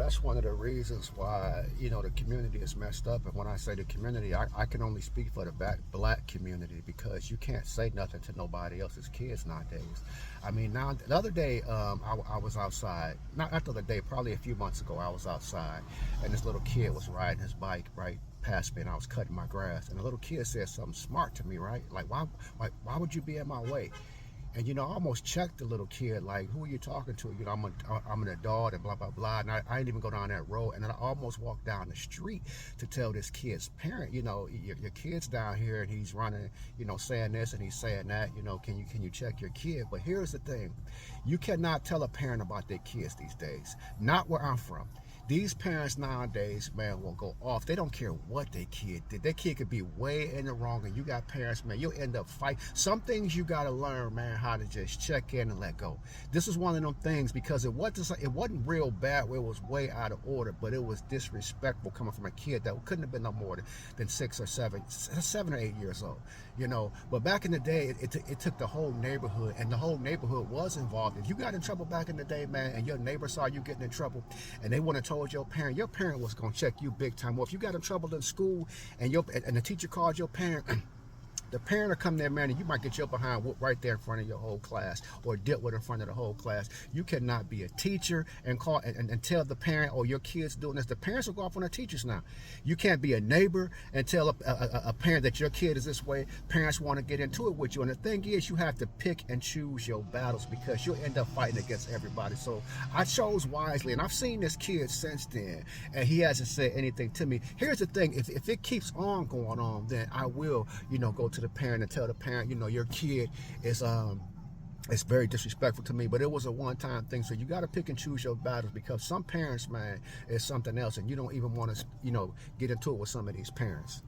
that's one of the reasons why, the community is messed up. And when I say the community, I can only speak for the black community, because you can't say nothing to nobody else's kids nowadays. I mean, now the other day, I was outside. Not the other day, probably a few months ago, I was outside, and this little kid was riding his bike right past me, and I was cutting my grass, and the little kid said something smart to me, right? Like, why would you be in my way? And I almost checked the little kid, like, who are you talking to? I'm an adult and blah blah blah. And I didn't even go down that road. And then I almost walked down the street to tell this kid's parent, your kid's down here and he's running, saying this and he's saying that. Can you check your kid? But here's the thing: you cannot tell a parent about their kids these days. Not where I'm from. These parents nowadays, man, will go off. They don't care what their kid did. Their kid could be way in the wrong, and you got parents, man, you'll end up fighting. Some things you got to learn, man, how to just check in and let go. This is one of them things, because it wasn't real bad where it was way out of order, but it was disrespectful coming from a kid that couldn't have been no more than 6 or 7 or 8 years old, But back in the day, it took the whole neighborhood, and the whole neighborhood was involved. If you got in trouble back in the day, man, and your neighbor saw you getting in trouble, and they want to told your parent was going to check you big time. Well, if you got in trouble in school and the teacher called your parent, the parent will come there, man, and you might get your behind whooped right there in front of your whole class, or dealt with in front of the whole class. You cannot be a teacher and call and tell the parent, oh, your kid's doing this. The parents will go off on the teachers now. You can't be a neighbor and tell a parent that your kid is this way. Parents want to get into it with you. And the thing is, you have to pick and choose your battles, because you'll end up fighting against everybody. So I chose wisely, and I've seen this kid since then, and he hasn't said anything to me. Here's the thing: if it keeps on going on, then I will, go to the parent and tell the parent, your kid is it's very disrespectful to me. But it was a one-time thing. So you got to pick and choose your battles, because some parents, man, is something else, and you don't even want to, get into it with some of these parents.